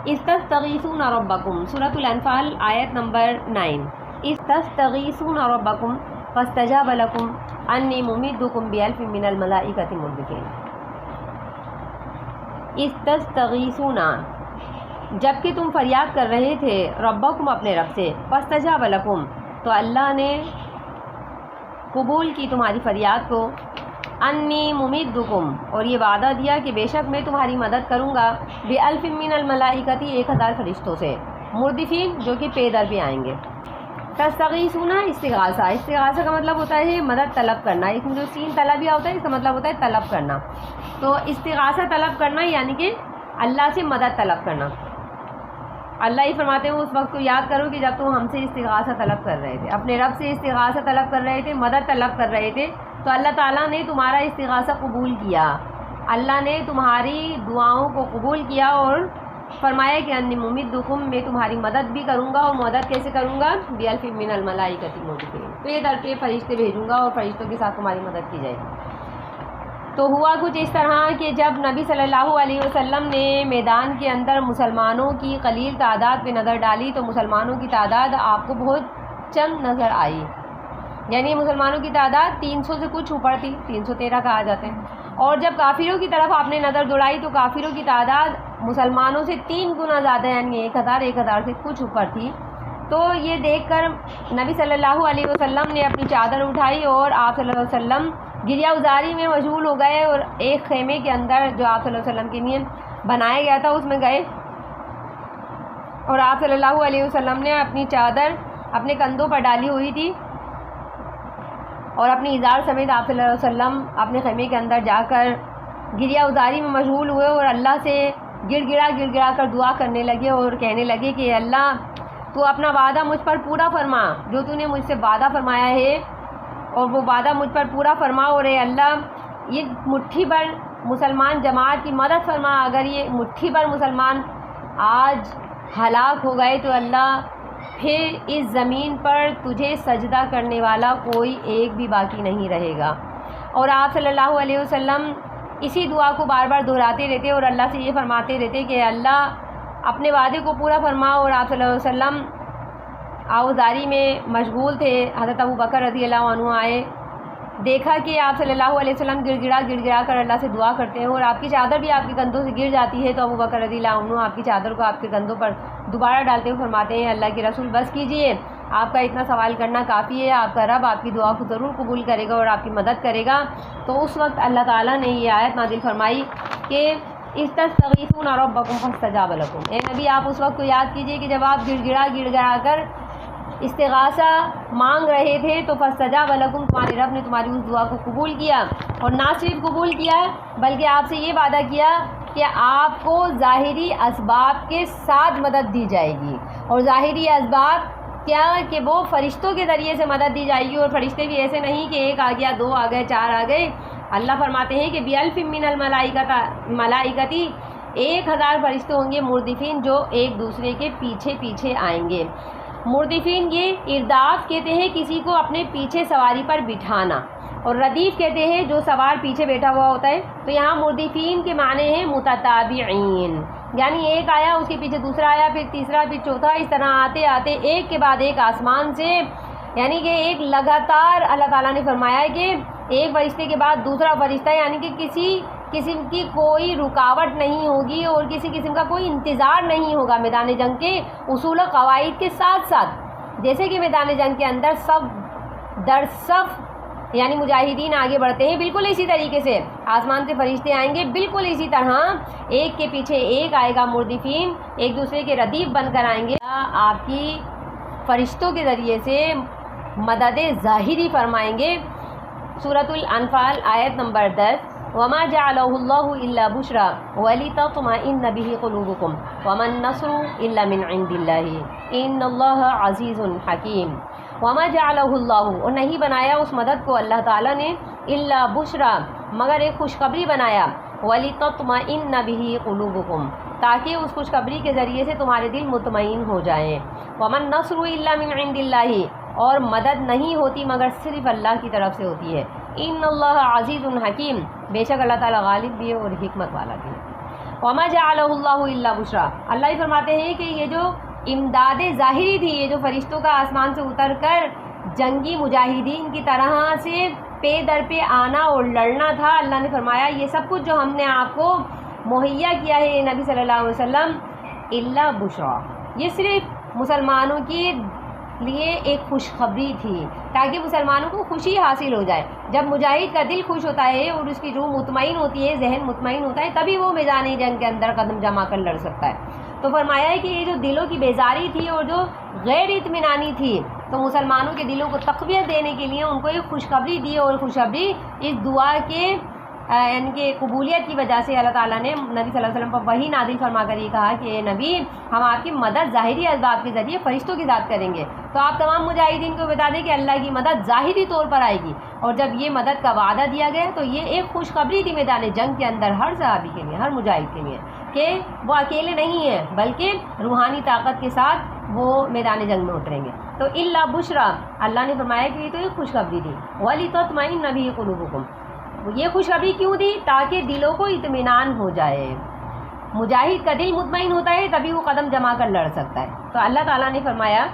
استستغیثون ربکم، سورۃ الانفال آیت نمبر 9. استستغیثون ربکم فاستجاب لکم انی ممدکم بألف من الملائکۃ مردفین. استستغیثون، جبکہ تم فریاد کر رہے تھے، ربکم اپنے رب سے، فاستجاب لکم تو اللہ نے قبول کی تمہاری فریاد کو، انی ممدکم اور یہ وعدہ دیا کہ بے شک میں تمہاری مدد کروں گا، بألف من الملائکۃ 1000 فرشتوں سے، مردفین جو کہ پے در پہ آئیں گے. تستغیثون استغاثہ، استغاثہ کا مطلب ہوتا ہے مدد طلب کرنا، اس میں جو سین طلبیہ ہوتا ہے اس کا مطلب ہوتا ہے طلب کرنا. تو استغاثہ طلب کرنا یعنی کہ اللہ سے مدد طلب کرنا. اللہ ہی فرماتے ہیں اس وقت کو یاد کرو کہ جب تم ہم سے استغاثہ طلب کر رہے تھے، اپنے رب سے استغاثہ طلب کر رہے تھے، مدد طلب کر رہے تھے، تو اللہ تعالیٰ نے تمہارا استغاثہ قبول کیا. اللہ نے تمہاری دعاؤں کو قبول کیا اور فرمایا کہ انی ممدکم، میں تمہاری مدد بھی کروں گا. اور مدد کیسے کروں گا؟ بألف من الملائکۃ مردفین، پے در پہ فرشتے بھیجوں گا اور فرشتوں کے ساتھ تمہاری مدد کی جائے گی. تو ہوا کچھ اس طرح کہ جب نبی صلی اللہ علیہ وسلم نے میدان کے اندر مسلمانوں کی قلیل تعداد پہ نظر ڈالی تو مسلمانوں کی تعداد آپ کو بہت چند نظر آئی، یعنی مسلمانوں کی تعداد 300 سے کچھ اوپر تھی، 313 کہا جاتے ہیں. اور جب کافروں کی طرف آپ نے نظر دوڑائی تو کافروں کی تعداد مسلمانوں سے 3 گنا زیادہ، یعنی 1000 سے کچھ اوپر تھی. تو یہ دیکھ کر نبی صلی اللہ علیہ وسلم نے اپنی چادر اٹھائی اور آپ صلی اللہ علیہ وسلم گریہ ازاری میں مشغول ہو گئے، اور ایک خیمے کے اندر جو آپ صلی اللہ علیہ وسلم کے لیے بنایا گیا تھا اس میں گئے، اور آپ صلی اللہ علیہ وسلم نے اپنی چادر اپنے کندھوں پر ڈالی ہوئی تھی اور اپنی ازار سمیت آپ صلی اللہ علیہ وسلم اپنے خیمے کے اندر جا کر گریہ ازاری میں مشغول ہوئے اور اللہ سے گڑ گڑا کر دعا کرنے لگے اور کہنے لگے کہ اللہ تو اپنا وعدہ مجھ پر پورا فرما، جو تو نے مجھ سے وعدہ فرمایا ہے اور وہ وعدہ مجھ پر پورا فرما. اور اے اللہ یہ مٹھی بھر مسلمان جماعت کی مدد فرما، اگر یہ مٹھی بھر مسلمان آج ہلاک ہو گئے تو اللہ پھر اس زمین پر تجھے سجدہ کرنے والا کوئی ایک بھی باقی نہیں رہے گا. اور آپ صلی اللہ علیہ وسلم اسی دعا کو بار بار دہراتے رہتے اور اللہ سے یہ فرماتے رہتے کہ اللہ اپنے وعدے کو پورا فرما. اور آپ صلی اللہ علیہ وسلم آوازاری میں مشغول تھے. حضرت ابو بکر رضی اللہ عنہ آئے، دیکھا کہ آپ صلی اللہ علیہ وسلم گڑ گڑا کر اللہ سے دعا کرتے ہیں اور آپ کی چادر بھی آپ کے کندھوں سے گر جاتی ہے. تو ابو بکر رضی اللہ عنہ آپ کی چادر کو آپ کے کندھوں پر دوبارہ ڈالتے ہوئے فرماتے ہیں اللہ کے رسول بس کیجئے، آپ کا اتنا سوال کرنا کافی ہے، آپ کا رب آپ کی دعا کو ضرور قبول کرے گا اور آپ کی مدد کرے گا. تو اس وقت اللہ تعالیٰ نے یہ آیت نازل فرمائی کہ استستغیثون ربکم فاستجاب لکم. اے نبی آپ اس وقت کو یاد کیجئے کہ جب آپ گڑ گڑا کر استغاثہ مانگ رہے تھے تو فاستجاب لکم، تمہارے رب نے تمہاری اس دعا کو قبول کیا. اور نہ صرف قبول کیا بلکہ آپ سے یہ وعدہ کیا کہ آپ کو ظاہری اسباب کے ساتھ مدد دی جائے گی. اور ظاہری اسباب کیا کہ وہ فرشتوں کے ذریعے سے مدد دی جائے گی. اور فرشتے بھی ایسے نہیں کہ 1 آ گیا 2 آ گئے 4 آ گئے. اللہ فرماتے ہیں کہ بألف من الملائکۃ 1000 فرشتے ہوں گے، مردفین جو ایک دوسرے کے پیچھے آئیں گے. مردفین یہ ارداف کہتے ہیں کسی کو اپنے پیچھے سواری پر بٹھانا، اور ردیف کہتے ہیں جو سوار پیچھے بیٹھا ہوا ہوتا ہے. تو یہاں مردفین کے معنی ہیں متتابعین، یعنی ایک آیا اس کے پیچھے دوسرا آیا پھر تیسرا پھر چوتھا، اس طرح آتے آتے ایک کے بعد ایک آسمان سے، یعنی کہ ایک لگاتار اللہ تعالیٰ نے فرمایا ہے کہ ایک فرشتے کے بعد دوسرا فرشتہ، یعنی کہ کسی قسم کی کوئی رکاوٹ نہیں ہوگی اور کسی قسم کا کوئی انتظار نہیں ہوگا. میدان جنگ کے اصول و قواعد کے ساتھ ساتھ جیسے کہ میدان جنگ کے اندر سب در صف یعنی مجاہدین آگے بڑھتے ہیں، بالکل اسی طریقے سے آسمان سے فرشتے آئیں گے، بالکل اسی طرح ایک کے پیچھے ایک آئے گا. مردفین ایک دوسرے کے ردیف بن کر آئیں گے. آپ کی فرشتوں کے ذریعے سے مدد ظاہری فرمائیں گے. سورۃ الانفال آیت نمبر 10. وما جعلہ اللہ الا بشرا ولتطمئن به قلوبکم وما النصر الا من عند اللہ ان اللہ عزیز حکیم. وما جعلہ اللہ، اور نہیں بنایا اس مدد کو اللہ تعالیٰ نے، الا بشرا مگر ایک خوشخبری بنایا، ولتطمئن به قلوبکم تاکہ اس خوشخبری کے ذریعے سے تمہارے دل مطمئن ہو جائیں. وما النصر الا من عند اللہ، اور مدد نہیں ہوتی مگر صرف اللہ کی طرف سے ہوتی ہے. ان اللہ عزیز حکیم، بے شک اللہ تعالیٰ غالب بھی ہے اور حکمت والا بھی ہے. وما جعلہ اللہ الا بشرا، اللہ ہی فرماتے ہیں کہ یہ جو امداد ظاہری تھی، یہ جو فرشتوں کا آسمان سے اتر کر جنگی مجاہدین کی طرح سے پے در پہ آنا اور لڑنا تھا، اللہ نے فرمایا یہ سب کچھ جو ہم نے آپ کو مہیا کیا ہے نبی صلی اللہ علیہ وسلم، الا بشرا، یہ صرف مسلمانوں کے لیے ایک خوشخبری تھی تاکہ مسلمانوں کو خوشی حاصل ہو جائے۔ جب مجاہد کا دل خوش ہوتا ہے اور اس کی روح مطمئن ہوتی ہے، ذہن مطمئن ہوتا ہے، تبھی وہ میدان جنگ کے اندر قدم جما کر لڑ سکتا ہے۔ تو فرمایا ہے کہ یہ جو دلوں کی بیزاری تھی اور جو غیر اطمینانی تھی، تو مسلمانوں کے دلوں کو تقویت دینے کے لیے ان کو ایک خوشخبری دی، اور خوشخبری اس دعا کے یعنی کہ قبولیت کی وجہ سے اللہ تعالیٰ نے نبی صلی اللہ علیہ وسلم پر وحی نازل فرما کر یہ کہا کہ اے نبی، ہم آپ کی مدد ظاہری اسباب کے ذریعے فرشتوں کے ذات کریں گے۔ تو آپ تمام مجاہدین کو بتا دیں کہ اللہ کی مدد ظاہری طور پر آئے گی، اور جب یہ مدد کا وعدہ دیا گیا تو یہ ایک خوشخبری تھی میدان جنگ کے اندر ہر صحابی کے لیے، ہر مجاہد کے لیے، کہ وہ اکیلے نہیں ہیں بلکہ روحانی طاقت کے ساتھ وہ میدان جنگ میں اتریں گے۔ تو الا بشرا، اللہ نے فرمایا کہ یہ تو ایک خوشخبری تھی، وَلِتَطْمَئِنَّ بِهِ قُلُوبُكُمْ، یہ خوشخبری کیوں دی؟ تاکہ دلوں کو اطمینان ہو جائے۔ مجاہد کا دل مطمئن ہوتا ہے تبھی وہ قدم جما کر لڑ سکتا ہے۔ تو اللہ تعالیٰ نے فرمایا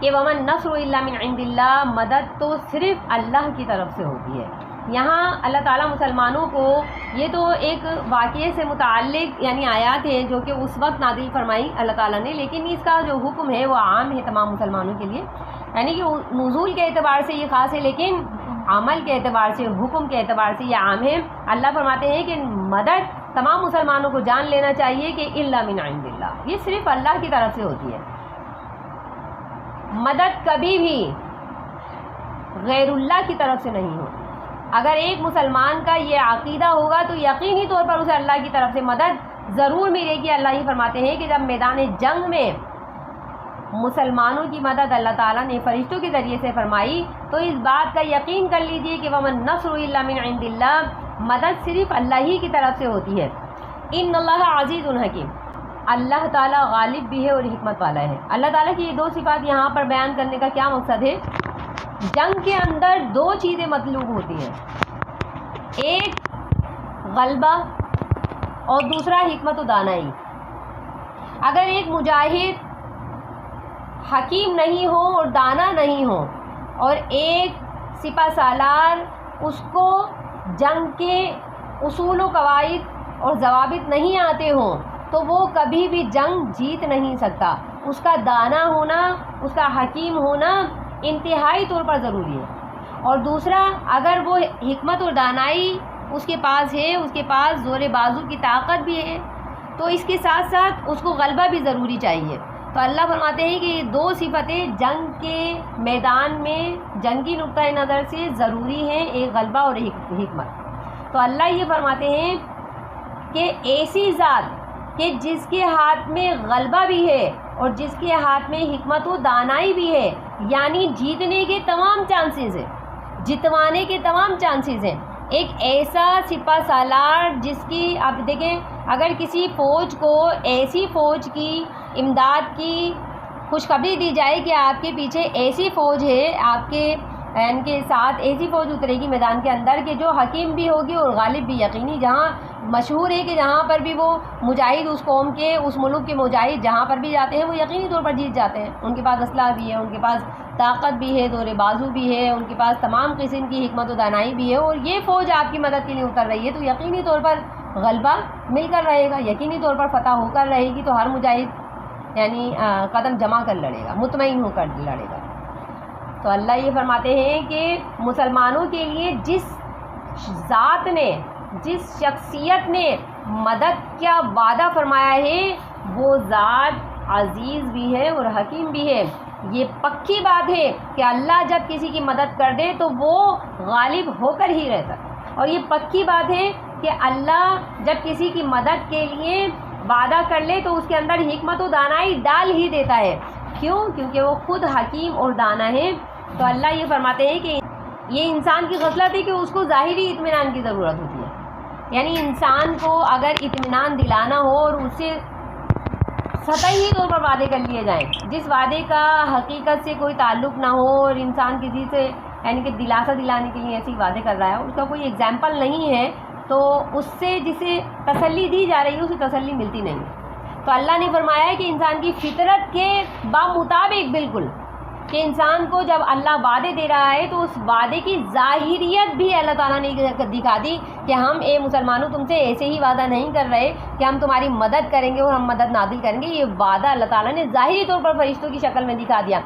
کہ وَمَن نَّصْرُ إِلَّا مِنْ عِنْدِ اللَّهِ، مدد تو صرف اللہ کی طرف سے ہوتی ہے۔ یہاں اللہ تعالیٰ مسلمانوں کو، یہ تو ایک واقعے سے متعلق یعنی آیات ہیں جو کہ اس وقت نازل فرمائی اللہ تعالیٰ نے، لیکن اس کا جو حکم ہے وہ عام ہے تمام مسلمانوں کے لیے، یعنی کہ نزول کے اعتبار سے یہ خاص ہے لیکن عمل کے اعتبار سے، حکم کے اعتبار سے یہ عام ہے۔ اللہ فرماتے ہیں کہ مدد تمام مسلمانوں کو جان لینا چاہیے کہ الا من عند اللہ، یہ صرف اللہ کی طرف سے ہوتی ہے۔ مدد کبھی بھی غیر اللہ کی طرف سے نہیں ہوتی۔ اگر ایک مسلمان کا یہ عقیدہ ہوگا تو یقینی طور پر اسے اللہ کی طرف سے مدد ضرور ملے گی۔ اللہ ہی فرماتے ہیں کہ جب میدان جنگ میں مسلمانوں کی مدد اللہ تعالیٰ نے فرشتوں کے ذریعے سے فرمائی تو اس بات کا یقین کر لیجئے کہ وَمَن نَّصْرُ إِلَّا مِنْ عِنْدِ اللَّهِ، مدد صرف اللہ ہی کی طرف سے ہوتی ہے۔ ان اللہ عزیز حکیم، اللہ تعالیٰ غالب بھی ہے اور حکمت والا ہے۔ اللہ تعالیٰ کی یہ دو صفات یہاں پر بیان کرنے کا کیا مقصد ہے؟ جنگ کے اندر دو چیزیں مطلوب ہوتی ہیں، ایک غلبہ اور دوسرا حکمت و دانائی۔ اگر ایک مجاہد حکیم نہیں ہو اور دانا نہیں ہو اور ایک سپہ سالار اس کو جنگ کے اصول و قواعد اور ضوابط نہیں آتے ہوں تو وہ کبھی بھی جنگ جیت نہیں سکتا۔ اس کا دانا ہونا، اس کا حکیم ہونا انتہائی طور پر ضروری ہے۔ اور دوسرا، اگر وہ حکمت اور دانائی اس کے پاس ہے، اس کے پاس زور بازو کی طاقت بھی ہے، تو اس کے ساتھ ساتھ اس کو غلبہ بھی ضروری چاہیے۔ تو اللہ فرماتے ہیں کہ یہ دو صفتیں جنگ کے میدان میں جنگی نقطۂ نظر سے ضروری ہیں، ایک غلبہ اور ایک حکمت۔ تو اللہ یہ فرماتے ہیں کہ ایسی ذات کہ جس کے ہاتھ میں غلبہ بھی ہے اور جس کے ہاتھ میں حکمت و دانائی بھی ہے، یعنی جیتنے کے تمام چانسز ہیں، جتوانے کے تمام چانسز ہیں۔ ایک ایسا سپہ سالار جس کی آپ دیکھیں، اگر کسی فوج کو ایسی فوج کی امداد کی خوشخبری دی جائے کہ آپ کے پیچھے ایسی فوج ہے، آپ کے ان کے ساتھ ایسی فوج اترے گی میدان کے اندر کہ جو حکیم بھی ہوگی اور غالب بھی، یقینی جہاں مشہور ہے کہ جہاں پر بھی وہ مجاہد اس قوم کے، اس ملک کے مجاہد جہاں پر بھی جاتے ہیں وہ یقینی طور پر جیت جاتے ہیں۔ ان کے پاس اسلحہ بھی ہے، ان کے پاس طاقت بھی ہے، زور بازو بھی ہے، ان کے پاس تمام قسم کی حکمت و دانائی بھی ہے، اور یہ فوج آپ کی مدد کے لیے اتر رہی ہے تو یقینی طور پر غلبہ مل کر رہے گا، یقینی طور پر فتح ہو کر رہے گی۔ تو ہر مجاہد یعنی قدم جما کر لڑے گا، مطمئن ہو کر لڑے گا۔ تو اللہ یہ فرماتے ہیں کہ مسلمانوں کے لیے جس ذات نے، جس شخصیت نے مدد کا وعدہ فرمایا ہے وہ ذات عزیز بھی ہے اور حکیم بھی ہے۔ یہ پکی بات ہے کہ اللہ جب کسی کی مدد کر دے تو وہ غالب ہو کر ہی رہتا، اور یہ پکی بات ہے کہ اللہ جب کسی کی مدد کے لیے وعدہ کر لے تو اس کے اندر حکمت و دانائی ڈال ہی دیتا ہے۔ کیوں؟ کیونکہ وہ خود حکیم اور دانا ہے۔ تو اللہ یہ فرماتے ہیں کہ یہ انسان کی غفلت ہے کہ اس کو ظاہری اطمینان کی ضرورت ہوتی ہے، یعنی انسان کو اگر اطمینان دلانا ہو اور اس سے سطحی طور پر وعدے کر لیے جائیں، جس وعدے کا حقیقت سے کوئی تعلق نہ ہو، اور انسان کسی سے یعنی کہ دلاسا دلانے کے لیے ایسی وعدے کر رہا ہے، اس کا کوئی ایگزامپل نہیں ہے، تو اس سے جسے تسلی دی جا رہی ہے اسے تسلی ملتی نہیں. تو اللہ نے فرمایا ہے کہ انسان کی فطرت کے بمطابق بالکل کہ انسان کو جب اللہ وعدے دے رہا ہے تو اس وعدے کی ظاہریت بھی اللہ تعالیٰ نے دکھا دی کہ ہم اے مسلمانوں تم سے ایسے ہی وعدہ نہیں کر رہے کہ ہم تمہاری مدد کریں گے اور ہم مدد نازل کریں گے. یہ وعدہ اللہ تعالیٰ نے ظاہری طور پر فرشتوں کی شکل میں دکھا دیا.